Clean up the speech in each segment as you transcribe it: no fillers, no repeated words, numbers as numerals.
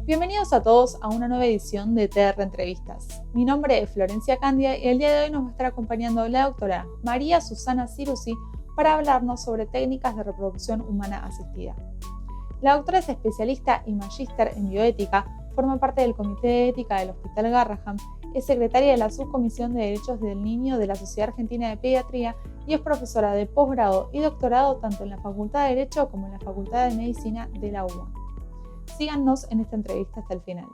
Bienvenidos a todos a una nueva edición de TR Entrevistas. Mi nombre es Florencia Candia y el día de hoy nos va a estar acompañando la doctora María Susana Cirusi para hablarnos sobre técnicas de reproducción humana asistida. La doctora es especialista y magíster en bioética, forma parte del Comité de Ética del Hospital Garrahan, es secretaria de la Subcomisión de Derechos del Niño de la Sociedad Argentina de Pediatría y es profesora de posgrado y doctorado tanto en la Facultad de Derecho como en la Facultad de Medicina de la UBA. Síganos en esta entrevista hasta el final.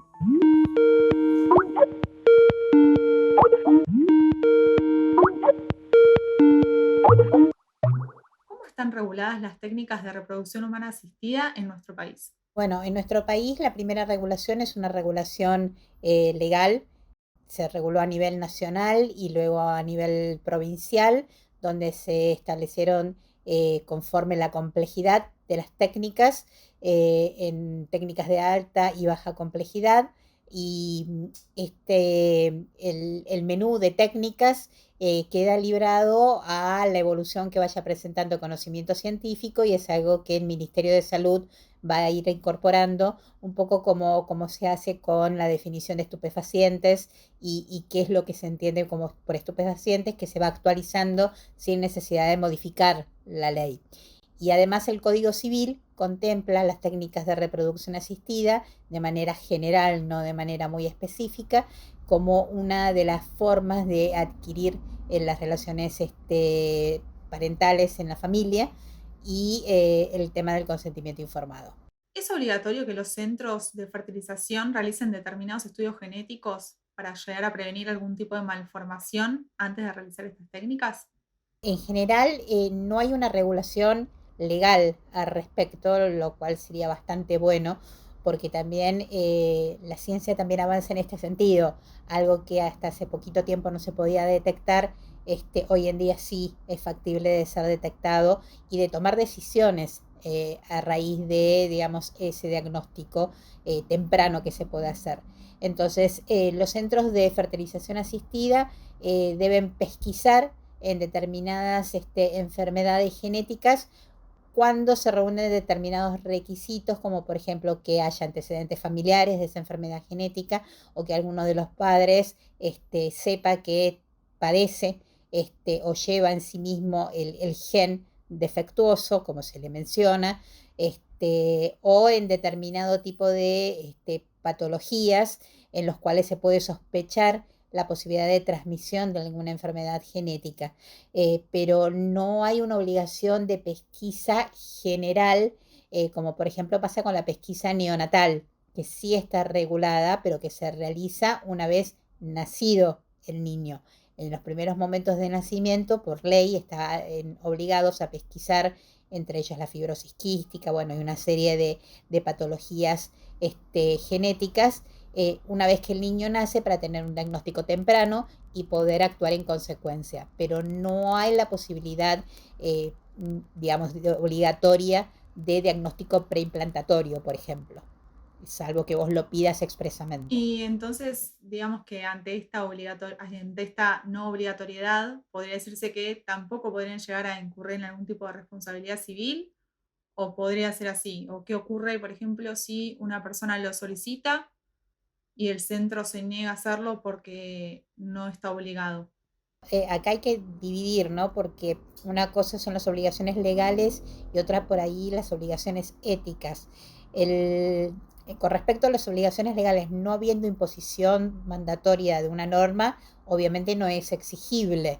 ¿Cómo están reguladas las técnicas de reproducción humana asistida en nuestro país? Bueno, en nuestro país la primera regulación es una regulación legal. Se reguló a nivel nacional y luego a nivel provincial, donde se establecieron conforme la complejidad de las técnicas, en técnicas de alta y baja complejidad. Y el menú de técnicas queda librado a la evolución que vaya presentando conocimiento científico, y es algo que el Ministerio de Salud va a ir incorporando, un poco como se hace con la definición de estupefacientes y qué es lo que se entiende como por estupefacientes, que se va actualizando sin necesidad de modificar la ley. Y además el Código Civil contempla las técnicas de reproducción asistida de manera general, no de manera muy específica, como una de las formas de adquirir las relaciones parentales en la familia, y el tema del consentimiento informado. ¿Es obligatorio que los centros de fertilización realicen determinados estudios genéticos para llegar a prevenir algún tipo de malformación antes de realizar estas técnicas? En general, no hay una regulación legal al respecto, lo cual sería bastante bueno, porque también la ciencia también avanza en este sentido. Algo que hasta hace poquito tiempo no se podía detectar, hoy en día sí es factible de ser detectado y de tomar decisiones a raíz de, digamos, ese diagnóstico temprano que se puede hacer. Entonces, los centros de fertilización asistida deben pesquisar en determinadas enfermedades genéticas cuando se reúnen determinados requisitos, como por ejemplo que haya antecedentes familiares de esa enfermedad genética, o que alguno de los padres sepa que padece o lleva en sí mismo el gen defectuoso, como se le menciona, o en determinado tipo de patologías en los cuales se puede sospechar la posibilidad de transmisión de alguna enfermedad genética. Pero no hay una obligación de pesquisa general, como por ejemplo pasa con la pesquisa neonatal, que sí está regulada, pero que se realiza una vez nacido el niño. En los primeros momentos de nacimiento, por ley, están obligados a pesquisar, entre ellos la fibrosis quística, bueno, y una serie de patologías genéticas, una vez que el niño nace, para tener un diagnóstico temprano y poder actuar en consecuencia. Pero no hay la posibilidad, digamos, obligatoria de diagnóstico preimplantatorio, por ejemplo, salvo que vos lo pidas expresamente. Y entonces, digamos que ante esta no obligatoriedad, podría decirse que tampoco podrían llegar a incurrir en algún tipo de responsabilidad civil, o podría ser así. ¿O qué ocurre, por ejemplo, si una persona lo solicita y el centro se niega a hacerlo porque no está obligado? Acá hay que dividir, ¿no? Porque una cosa son las obligaciones legales y otra por ahí las obligaciones éticas. Con respecto a las obligaciones legales, no habiendo imposición mandatoria de una norma, obviamente no es exigible.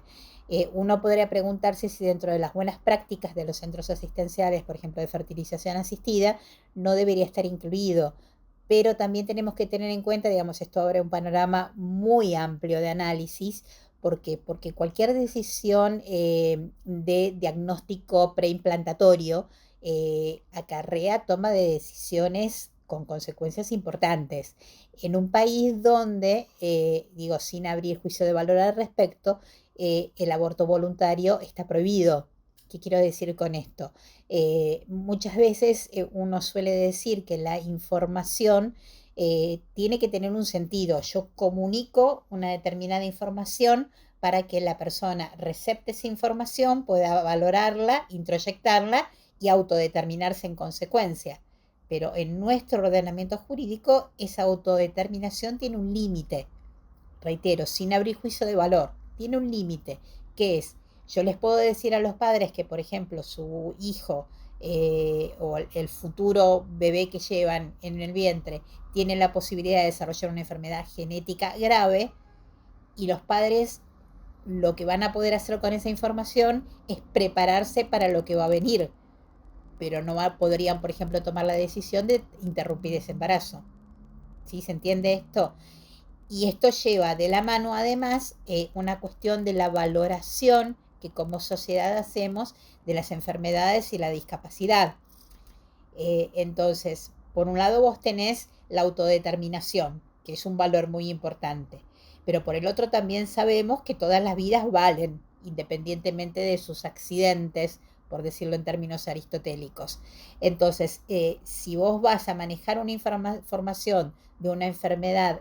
Uno podría preguntarse si dentro de las buenas prácticas de los centros asistenciales, por ejemplo, de fertilización asistida, no debería estar incluido. Pero también tenemos que tener en cuenta, digamos, esto abre un panorama muy amplio de análisis, porque cualquier decisión de diagnóstico preimplantatorio acarrea toma de decisiones con consecuencias importantes. En un país donde, digo, sin abrir juicio de valor al respecto, el aborto voluntario está prohibido. ¿Qué quiero decir con esto? Muchas veces uno suele decir que la información tiene que tener un sentido. Yo comunico una determinada información para que la persona recepte esa información, pueda valorarla, introyectarla y autodeterminarse en consecuencia. Pero en nuestro ordenamiento jurídico, esa autodeterminación tiene un límite, reitero, sin abrir juicio de valor, tiene un límite, que es, yo les puedo decir a los padres que, por ejemplo, su hijo o el futuro bebé que llevan en el vientre tiene la posibilidad de desarrollar una enfermedad genética grave, y los padres lo que van a poder hacer con esa información es prepararse para lo que va a venir, pero no podrían, por ejemplo, tomar la decisión de interrumpir ese embarazo. ¿Sí? ¿Se entiende esto? Y esto lleva de la mano, además, una cuestión de la valoración que como sociedad hacemos de las enfermedades y la discapacidad. Entonces, por un lado vos tenés la autodeterminación, que es un valor muy importante, pero por el otro también sabemos que todas las vidas valen, independientemente de sus accidentes, por decirlo en términos aristotélicos. Entonces, si vos vas a manejar una información de una enfermedad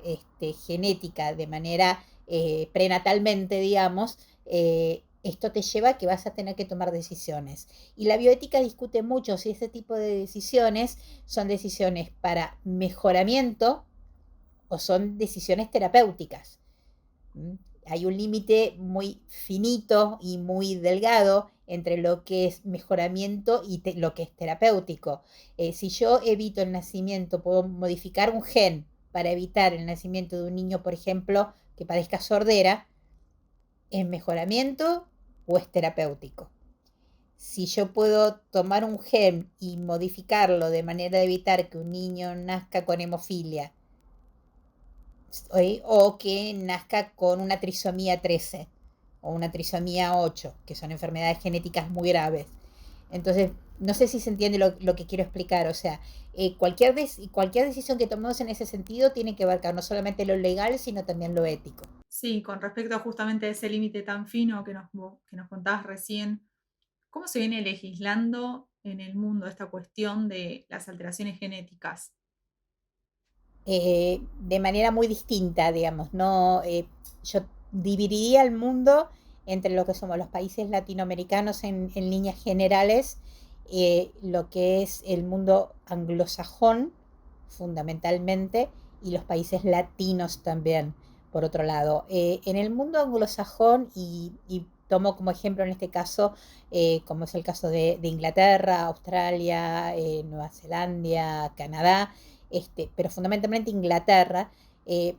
genética de manera prenatalmente, digamos, esto te lleva a que vas a tener que tomar decisiones. Y la bioética discute mucho si ese tipo de decisiones son decisiones para mejoramiento o son decisiones terapéuticas. ¿Mm? Hay un límite muy finito y muy delgado entre lo que es mejoramiento y lo que es terapéutico. Si yo evito el nacimiento, puedo modificar un gen para evitar el nacimiento de un niño, por ejemplo, que padezca sordera, ¿es mejoramiento o es terapéutico? Si yo puedo tomar un gen y modificarlo de manera de evitar que un niño nazca con hemofilia o que nazca con una trisomía 13 o una trisomía 8, que son enfermedades genéticas muy graves. Entonces, no sé si se entiende lo que quiero explicar. O sea, cualquier decisión que tomemos en ese sentido tiene que abarcar no solamente lo legal, sino también lo ético. Sí, con respecto a justamente ese límite tan fino que nos contabas recién, ¿cómo se viene legislando en el mundo esta cuestión de las alteraciones genéticas? De manera muy distinta, digamos. No, yo dividiría el mundo entre lo que somos los países latinoamericanos en líneas generales, lo que es el mundo anglosajón, fundamentalmente, y los países latinos también, por otro lado. En el mundo anglosajón, y tomo como ejemplo en este caso, como es el caso de Inglaterra, Australia, Nueva Zelanda, Canadá, pero fundamentalmente Inglaterra,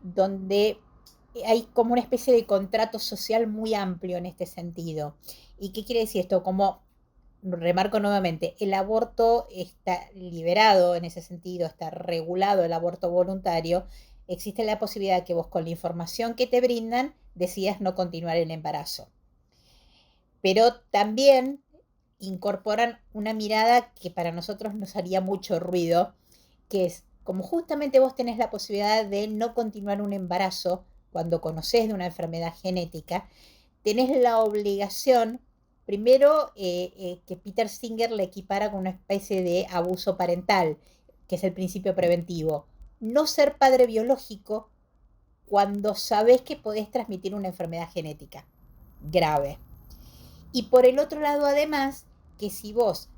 donde hay como una especie de contrato social muy amplio en este sentido. ¿Y qué quiere decir esto? Como remarco nuevamente, el aborto está liberado en ese sentido, está regulado el aborto voluntario. Existe la posibilidad que vos, con la información que te brindan, decidas no continuar el embarazo. Pero también incorporan una mirada que para nosotros nos haría mucho ruido, que es, como justamente vos tenés la posibilidad de no continuar un embarazo cuando conocés de una enfermedad genética, tenés la obligación, primero, que Peter Singer le equipara con una especie de abuso parental, que es el principio preventivo. No ser padre biológico cuando sabés que podés transmitir una enfermedad genética grave. Y por el otro lado, además, que si vos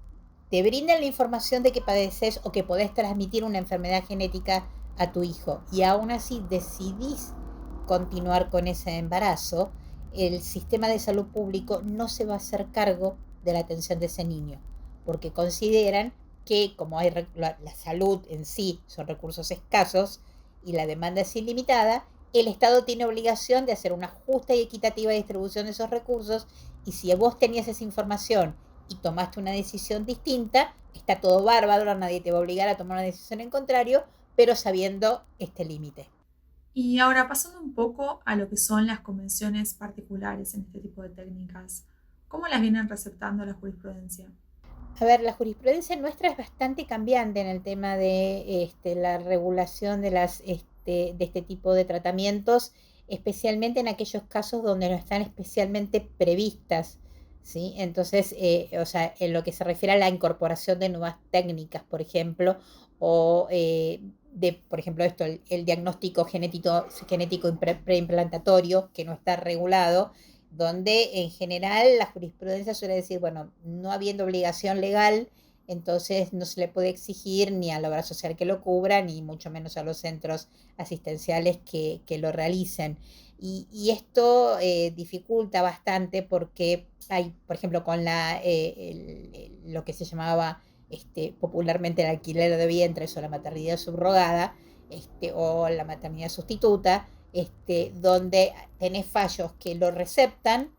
te brindan la información de que padeces o que podés transmitir una enfermedad genética a tu hijo y aún así decidís continuar con ese embarazo, el sistema de salud público no se va a hacer cargo de la atención de ese niño, porque consideran que como hay la salud en sí son recursos escasos y la demanda es ilimitada, el Estado tiene obligación de hacer una justa y equitativa distribución de esos recursos, y si vos tenías esa información y tomaste una decisión distinta, está todo bárbaro, nadie te va a obligar a tomar una decisión en contrario, pero sabiendo este límite. Y ahora pasando un poco a lo que son las convenciones particulares en este tipo de técnicas, ¿cómo las vienen receptando la jurisprudencia? A ver, la jurisprudencia nuestra es bastante cambiante en el tema de la regulación de este tipo de tratamientos, especialmente en aquellos casos donde no están especialmente previstas, ¿sí? Entonces, o sea, en lo que se refiere a la incorporación de nuevas técnicas, por ejemplo, o por ejemplo, el diagnóstico genético preimplantatorio, que no está regulado, donde en general la jurisprudencia suele decir, bueno, no habiendo obligación legal, entonces no se le puede exigir ni a la obra social que lo cubra, ni mucho menos a los centros asistenciales que lo realicen. Y esto dificulta bastante porque hay, por ejemplo, con lo que se llamaba popularmente el alquiler de vientres o la maternidad subrogada, o la maternidad sustituta, donde tenés fallos que lo receptan,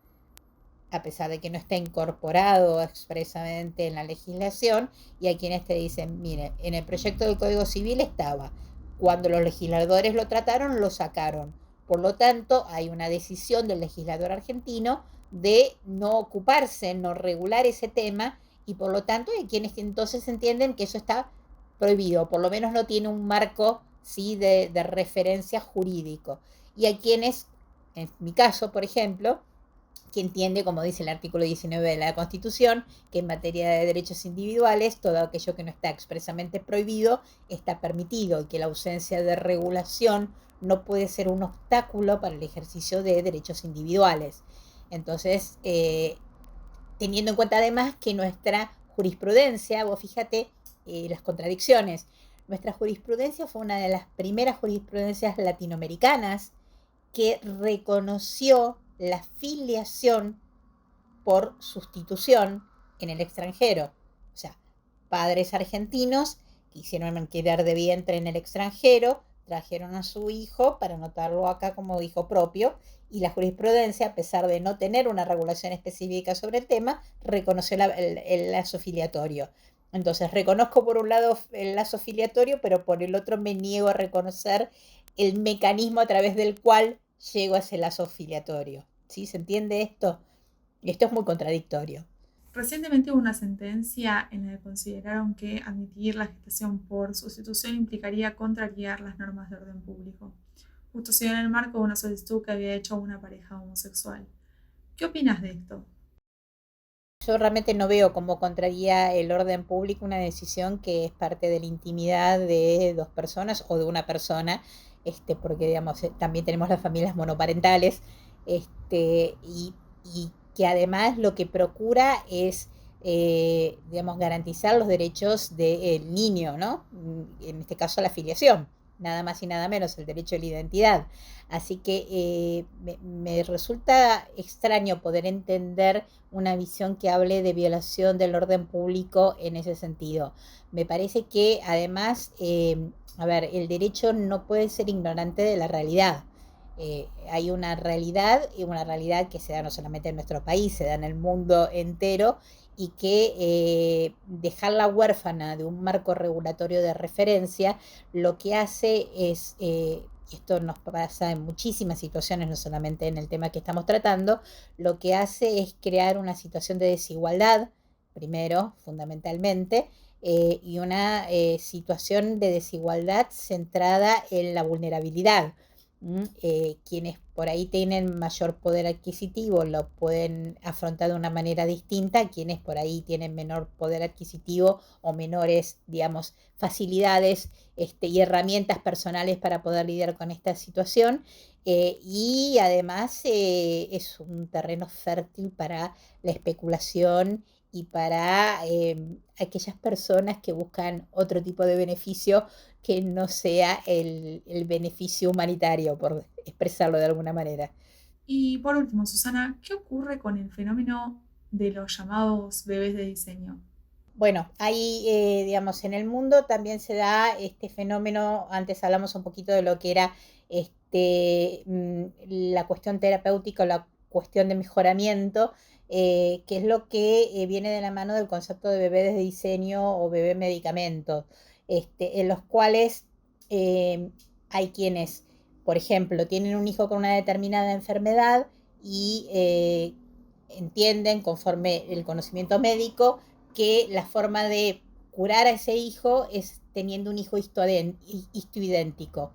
a pesar de que no está incorporado expresamente en la legislación, y hay quienes te dicen, mire, en el proyecto del Código Civil estaba, cuando los legisladores lo trataron, lo sacaron. Por lo tanto, hay una decisión del legislador argentino de no ocuparse, no regular ese tema, y por lo tanto hay quienes entonces entienden que eso está prohibido, por lo menos no tiene un marco, ¿sí?, de referencia jurídico. Y hay quienes, en mi caso, por ejemplo, que entiende, como dice el artículo 19 de la Constitución, que en materia de derechos individuales todo aquello que no está expresamente prohibido está permitido y que la ausencia de regulación no puede ser un obstáculo para el ejercicio de derechos individuales. Entonces, teniendo en cuenta además que nuestra jurisprudencia, vos fíjate las contradicciones, nuestra jurisprudencia fue una de las primeras jurisprudencias latinoamericanas que reconoció la filiación por sustitución en el extranjero. O sea, padres argentinos que hicieron alquiler de vientre en el extranjero, trajeron a su hijo para anotarlo acá como hijo propio, y la jurisprudencia, a pesar de no tener una regulación específica sobre el tema, reconoció el lazo filiatorio. Entonces, reconozco por un lado el lazo filiatorio, pero por el otro me niego a reconocer el mecanismo a través del cual llego a ese lazo filiatorio. ¿Sí? ¿Se entiende esto? Esto es muy contradictorio. Recientemente hubo una sentencia en la que consideraron que admitir la gestación por sustitución implicaría contrariar las normas de orden público. Justo se dio en el marco de una solicitud que había hecho una pareja homosexual. ¿Qué opinas de esto? Yo realmente no veo cómo contraría el orden público una decisión que es parte de la intimidad de dos personas o de una persona, porque digamos, también tenemos las familias monoparentales, y que además lo que procura es, digamos, garantizar los derechos del niño, ¿no? En este caso la filiación, nada más y nada menos, el derecho a la identidad. Así que me resulta extraño poder entender una visión que hable de violación del orden público en ese sentido. Me parece que además, a ver, el derecho no puede ser ignorante de la realidad. Hay una realidad, y una realidad que se da no solamente en nuestro país, se da en el mundo entero, y que dejarla huérfana de un marco regulatorio de referencia lo que hace es, y esto nos pasa en muchísimas situaciones, no solamente en el tema que estamos tratando, lo que hace es crear una situación de desigualdad, primero, fundamentalmente, y una situación de desigualdad centrada en la vulnerabilidad. Quienes por ahí tienen mayor poder adquisitivo lo pueden afrontar de una manera distinta a quienes por ahí tienen menor poder adquisitivo o menores, digamos, facilidades, y herramientas personales para poder lidiar con esta situación. Y además es un terreno fértil para la especulación y para aquellas personas que buscan otro tipo de beneficio que no sea el beneficio humanitario, por expresarlo de alguna manera. Y por último, Susana, ¿qué ocurre con el fenómeno de los llamados bebés de diseño? Bueno, ahí, digamos, en el mundo también se da este fenómeno. Antes hablamos un poquito de lo que era la cuestión terapéutica o la cuestión de mejoramiento, que es lo que viene de la mano del concepto de bebé de diseño o bebé medicamento, en los cuales eh, hay quienes, por ejemplo, tienen un hijo con una determinada enfermedad y entienden, conforme el conocimiento médico, que la forma de curar a ese hijo es teniendo un hijo histoidéntico.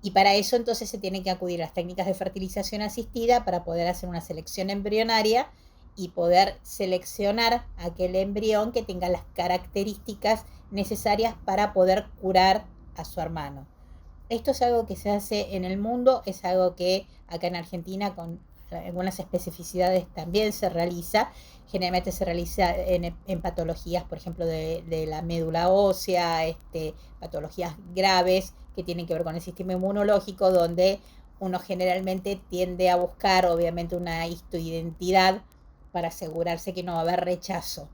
Y para eso entonces se tienen que acudir a las técnicas de fertilización asistida para poder hacer una selección embrionaria y poder seleccionar aquel embrión que tenga las características necesarias para poder curar a su hermano. Esto es algo que se hace en el mundo, es algo que acá en Argentina con algunas especificidades también se realiza. Generalmente se realiza en patologías, por ejemplo, de la médula ósea, patologías graves que tienen que ver con el sistema inmunológico, donde uno generalmente tiende a buscar, obviamente, una histoidentidad para asegurarse que no va a haber rechazo.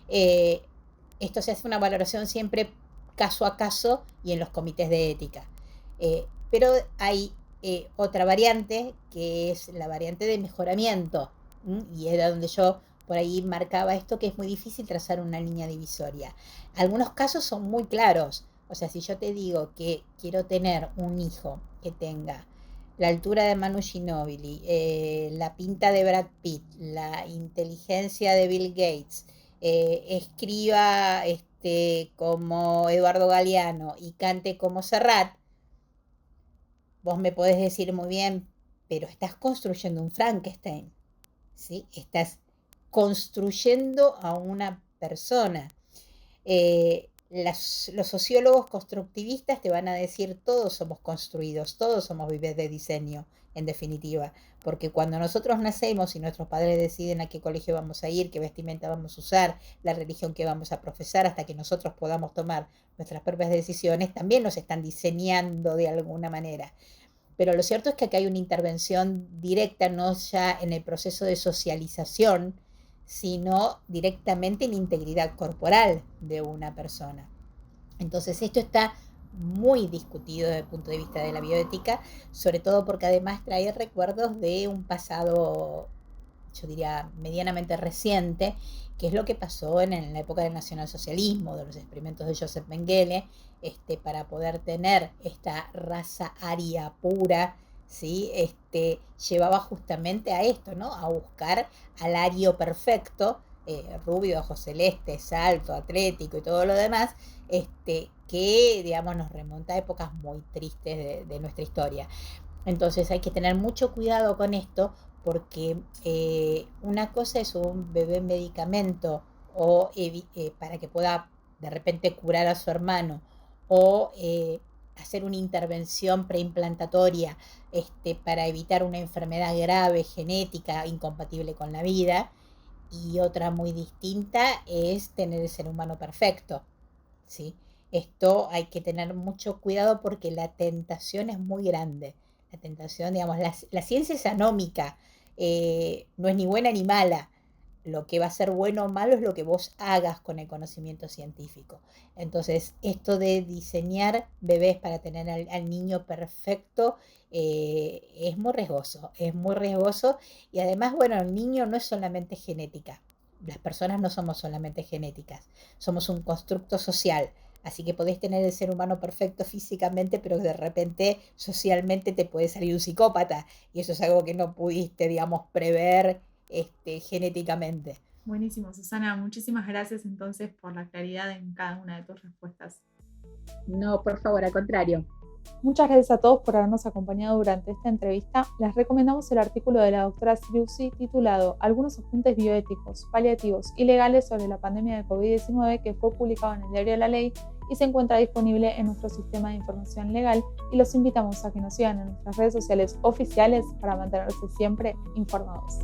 Eh, Esto se hace una valoración siempre caso a caso y en los comités de ética. Pero hay otra variante, que es la variante de mejoramiento, y era donde yo por ahí marcaba esto, que es muy difícil trazar una línea divisoria. Algunos casos son muy claros. O sea, si yo te digo que quiero tener un hijo que tenga la altura de Manu Ginóbili, la pinta de Brad Pitt, la inteligencia de Bill Gates, escriba como Eduardo Galeano y cante como Serrat, vos me podés decir muy bien, pero estás construyendo un Frankenstein, ¿sí? Estás construyendo a una persona. Los sociólogos constructivistas te van a decir todos somos construidos, todos somos bebés de diseño, en definitiva, porque cuando nosotros nacemos y nuestros padres deciden a qué colegio vamos a ir, qué vestimenta vamos a usar, la religión que vamos a profesar, hasta que nosotros podamos tomar nuestras propias decisiones, también nos están diseñando de alguna manera. Pero lo cierto es que acá hay una intervención directa, no ya en el proceso de socialización, sino directamente en la integridad corporal de una persona. Entonces esto está muy discutido desde el punto de vista de la bioética, sobre todo porque además trae recuerdos de un pasado, yo diría, medianamente reciente, que es lo que pasó en la época del nacionalsocialismo, de los experimentos de Joseph Mengele, para poder tener esta raza aria pura, ¿sí? Llevaba justamente a esto, ¿no? A buscar al ario perfecto, rubio, ojos celestes, alto, atlético y todo lo demás, que, digamos, nos remonta a épocas muy tristes de nuestra historia. Entonces hay que tener mucho cuidado con esto, porque una cosa es un bebé en medicamento o para que pueda de repente curar a su hermano, o hacer una intervención preimplantatoria para evitar una enfermedad grave, genética, incompatible con la vida. Y otra muy distinta es tener el ser humano perfecto, ¿sí? Esto hay que tener mucho cuidado porque la tentación es muy grande. La tentación, digamos, la ciencia es anómica, no es ni buena ni mala. Lo que va a ser bueno o malo es lo que vos hagas con el conocimiento científico. Entonces, esto de diseñar bebés para tener al niño perfecto es muy riesgoso, y además, bueno, el niño no es solamente genética. Las personas no somos solamente genéticas, somos un constructo social. Así que podés tener el ser humano perfecto físicamente, pero de repente socialmente te puede salir un psicópata. Y eso es algo que no pudiste, digamos, prever genéticamente. Buenísimo, Susana. Muchísimas gracias entonces por la claridad en cada una de tus respuestas. No, por favor, al contrario. Muchas gracias a todos por habernos acompañado durante esta entrevista. Les recomendamos el artículo de la doctora Sirusi titulado Algunos apuntes bioéticos, paliativos y legales sobre la pandemia de COVID-19, que fue publicado en el Diario de la Ley y se encuentra disponible en nuestro sistema de información legal, y los invitamos a que nos sigan en nuestras redes sociales oficiales para mantenerse siempre informados.